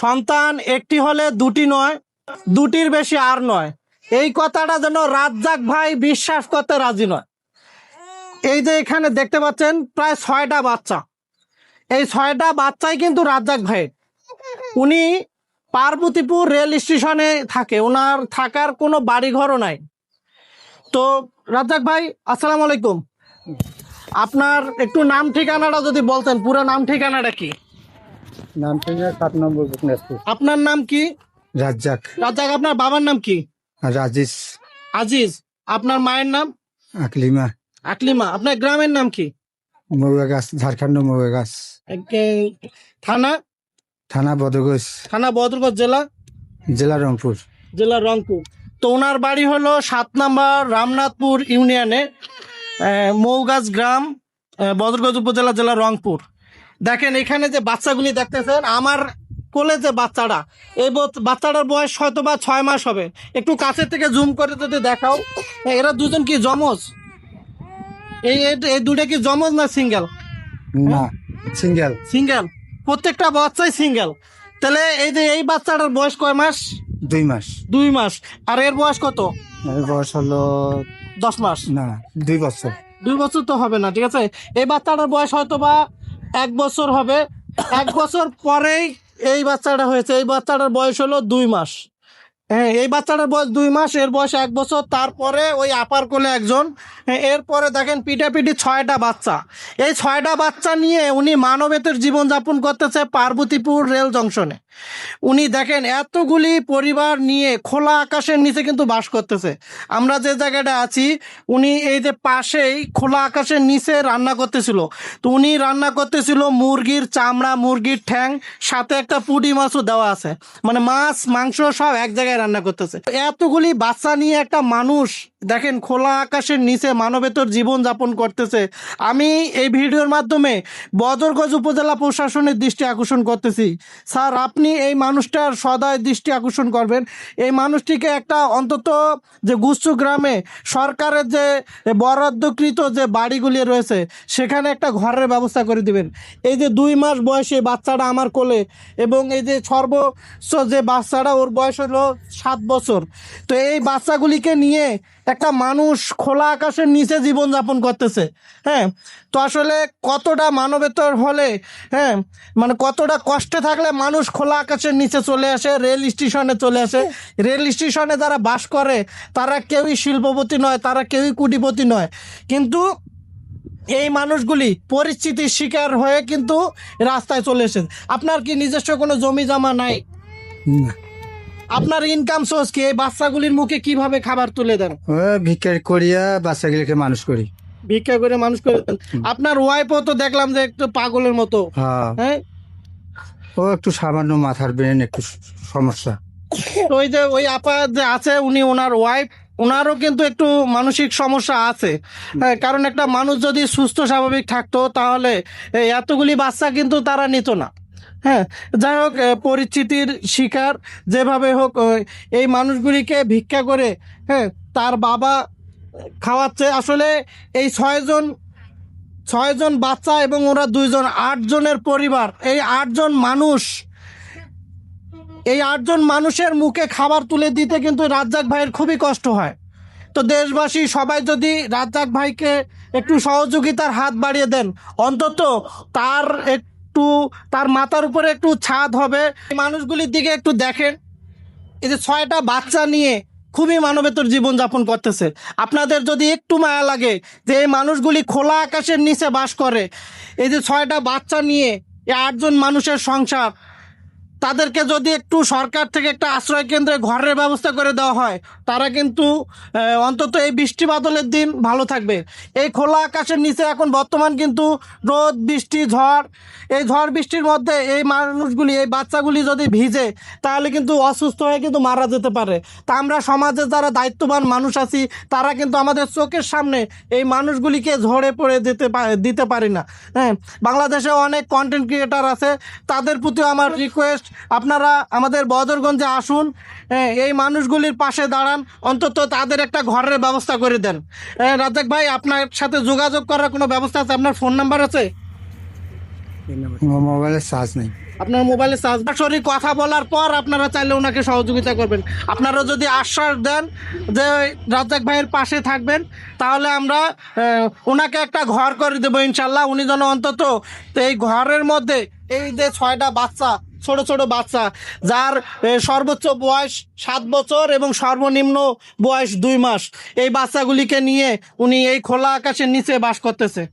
সন্তান একটি হলে দুটি নয়, দুটির বেশি আর নয়। এই কথাটা যেন রাজ্জাক ভাই বিশ্বাস করতে রাজি নয়। এই যে এখানে দেখতে পাচ্ছেন প্রায় 6টা বাচ্চা, এই 6টা বাচ্চাই কিন্তু রাজ্জাক ভাই। উনি পার্বতীপুর রেল স্টেশনে থাকে, ওনার থাকার কোনো বাড়িঘরও নাই। তো রাজ্জাক ভাই, আসসালামু আলাইকুম। আপনার একটু নাম ঠিকানাটা যদি বলতেন, পুরো নাম ঠিকানাটা কি? নাম ঠিকানা 7 নম্বর বুকনেসপুর। আপনার নাম কি? রাজ্জাক। রাজ্জাক। আপনার বাবার নাম কি? রাজিস। আজিজ। আপনার মায়ের নাম? আকলিমা। আকলিমা। আপনার গ্রামের নাম কি? মৌয়া গাছ, ঝাড়খণ্ড মৌয়া গাছ। থানা? থানা বদগজ। থানা বদরগঞ্জ, জেলা? জেলা রংপুর। জেলা রংপুর। তো ওনার বাড়ি হলো 7 নম্বর রামনাথপুর ইউনিয়নে, মৌগাছ গ্রাম, বদরগঞ্জ উপজেলা, জেলা রংপুর। দেখেন এখানে যে বাচ্চাগুলি দেখতেছেন, আমার কোলে যে বাচ্চাটা, এই বাচ্চাটার বয়স হয়তো বা 6 মাস হবে। একটু কাছের থেকে জুম করে যদি দেখাও, এরা দুজন কি জমজ? এই দুটো কি জমজ না সিঙ্গেল? না, সিঙ্গেল। সিঙ্গেল, প্রত্যেকটা বাচ্চাই সিঙ্গেল। তাহলে এই যে এই বাচ্চাটার বয়স কয় মাস? 2 মাস। 2 মাস। আর এর বয়স কত? এর বয়স হলো 10 মাস। না, 2 বছর। 2 বছর তো হবে না, ঠিক আছে। এই বাচ্চাটার বয়স হয়তো বা 1 বছর হবে। 1 বছর পরেই এই বাচ্চাটা হয়েছে। এই বাচ্চাটার বয়স হলো 2 মাস। হ্যাঁ, এই বাচ্চাটার বয়স 2 মাস, এর বয়স 1 বছর। তারপরে ওই আপার কোলে একজন। হ্যাঁ, এরপরে দেখেন পিটাপিটি 6টা বাচ্চা। এই 6টা বাচ্চা নিয়ে উনি মানবেতর জীবনযাপন করতেছে পার্বতীপুর রেল জংশনে। উনি দেখেন এতগুলি পরিবার নিয়ে খোলা আকাশের নিচে কিন্তু বাস করতেছে। আমরা যে জায়গাটা আছি, উনি এই যে পাশেই খোলা আকাশের নিচে রান্না করতেছিল। তো উনি রান্না করতেছিল মুরগির চামড়া, মুরগির ঠ্যাং, সাথে একটা পুঁটি মাছও দেওয়া আছে। মানে মাছ মাংস সব এক জায়গায় রান্না করতেছে। এতগুলি বাচ্চা নিয়ে একটা মানুষ দেখেন খোলা আকাশের নিচে মানবেতর জীবন যাপন করতেছে। আমি এই ভিডিওর মাধ্যমে বদরগঞ্জ উপজেলা প্রশাসনের দৃষ্টি আকর্ষণ করতেছি। স্যার, আপনি এই মানুষটার সদয় দৃষ্টি আকর্ষণ করবেন। এই মানুষটিকে একটা অন্তত যে গুচ্ছু গ্রামে সরকারের যে বরাদ্দকৃত যে বাড়িগুলি রয়েছে, সেখানে একটা ঘরের ব্যবস্থা করে দিবেন। এই যে 2 মাস বয়সে বাচ্চাটা আমার কোলে, এবং এই যে সর্বোচ্চ যে বাচ্চাটা, ওর বয়স হলো 7 বছর। তো এই বাচ্চাগুলিকে নিয়ে একটা মানুষ খোলা আকাশের নিচে জীবনযাপন করতেছে। হ্যাঁ, তো আসলে কতটা মানবেতর হলে, হ্যাঁ, মানে কতটা কষ্টে থাকলে মানুষ খোলা আকাশের নিচে চলে আসে, রেল স্টেশনে চলে আসে। রেল স্টেশনে যারা বাস করে তারা কেউই শিল্পপতি নয়, তারা কেউই কোটিপতি নয়, কিন্তু এই মানুষগুলি পরিস্থিতির শিকার হয়ে কিন্তু রাস্তায় চলে এসেছে। আপনার কি নিজস্ব কোনো জমি জমা নাই? না। আপনার ইনকাম সোর্স কি? এই বাচ্চাগুলির মুখে কিভাবে খাবার তুলে দেন? ভিক্ষা করিয়া বাচ্চাগুলোকে মানুষ করি। ভিক্ষা করে মানুষ করে দেন। আপনার ওয়াইফও তো দেখলাম যে একটু পাগলের মতো। হ্যাঁ, হ্যাঁ, ও একটু সামান্য মাথার ব্রেন একটু সমস্যা। ওই যে ওই আপা যে আছে, উনি ওনার ওয়াইফ, ওনারও কিন্তু একটু মানসিক সমস্যা আছে। হ্যাঁ, কারণ একটা মানুষ যদি সুস্থ স্বাভাবিক থাকতো তাহলে এই এতগুলি বাচ্চা কিন্তু তারা নিত না। হ্যাঁ, যাই হোক, পরিস্থিতির শিকার যেভাবে হোক এই মানুষগুলিকে ভিক্ষা করে, হ্যাঁ, তার বাবা খাওয়াচ্ছে। আসলে এই 6জন বাচ্চা এবং ওরা 2জন, 8 জনের পরিবার। এই 8 জন মানুষ, এই 8 জন মানুষের মুখে খাবার তুলে দিতে কিন্তু রাজ্জাক ভাইয়ের খুবই কষ্ট হয়। তো দেশবাসী সবাই যদি রাজ্জাক ভাইকে একটু সহযোগিতার হাত বাড়িয়ে দেন, অন্তত তার একটু, তার মাথার উপরে একটু ছাদ হবে। এই মানুষগুলির দিকে একটু দেখেন, এই যে 6টা বাচ্চা নিয়ে খুবই মানবেতর জীবনযাপন করতেছে। আপনাদের যদি একটু মায়া লাগে যে এই মানুষগুলি খোলা আকাশের নিচে বাস করে, এই যে 6টা বাচ্চা নিয়ে এই 8 জন মানুষের সংসার, তাদেরকে যদি একটু সরকার থেকে একটা আশ্রয় কেন্দ্রে ঘরের ব্যবস্থা করে দেওয়া হয়, তারা কিন্তু অন্তত এই বৃষ্টি বাদলের দিন ভালো থাকবে। এই খোলা আকাশের নিচে এখন বর্তমান কিন্তু রোদ, বৃষ্টি, ঝড়, এই ঝড় বৃষ্টির মধ্যে এই মানুষগুলি, এই বাচ্চাগুলি যদি ভিজে তাহলে কিন্তু অসুস্থ হয়ে কিন্তু মারা যেতে পারে। তা আমরা সমাজে যারা দায়িত্ববান মানুষ আছি, তারা কিন্তু আমাদের চোখের সামনে এই মানুষগুলিকে ঝরে পড়ে দিতে পারি না। হ্যাঁ, বাংলাদেশে অনেক কন্টেন্ট ক্রিয়েটার আছে, তাদের প্রতিও আমার রিকোয়েস্ট, আপনারা আমাদের বদরগঞ্জে আসুন, এই মানুষগুলির পাশে দাঁড়ান, অন্তত তাদের একটা ঘরের ব্যবস্থা করে দেন। রাজ্জাক ভাই, আপনার সাথে যোগাযোগ করার কোনো ব্যবস্থা আছে? আপনার ফোন নাম্বার আছে? মোবাইলের চার্জ নেই। আপনার মোবাইলে চার্জ সরাসরি কথা বলার পর আপনারা চাইলে ওনাকে সহযোগিতা করবেন। আপনারা যদি আশ্বাস দেন যে রাজ্জাক ভাইয়ের পাশে থাকবেন, তাহলে আমরা ওনাকে একটা ঘর করে দেবো ইনশাল্লাহ। উনি যেন অন্তত এই ঘরের মধ্যে এই যে 6টা বাচ্চা, ছোট ছোট বাচ্চা, যার সর্বোচ্চ বয়স 7 বছর এবং সর্বনিম্ন বয়স 2 মাস, এই বাচ্চাগুলিকে নিয়ে উনি এই খোলা আকাশের নিচে বাস করতেছে।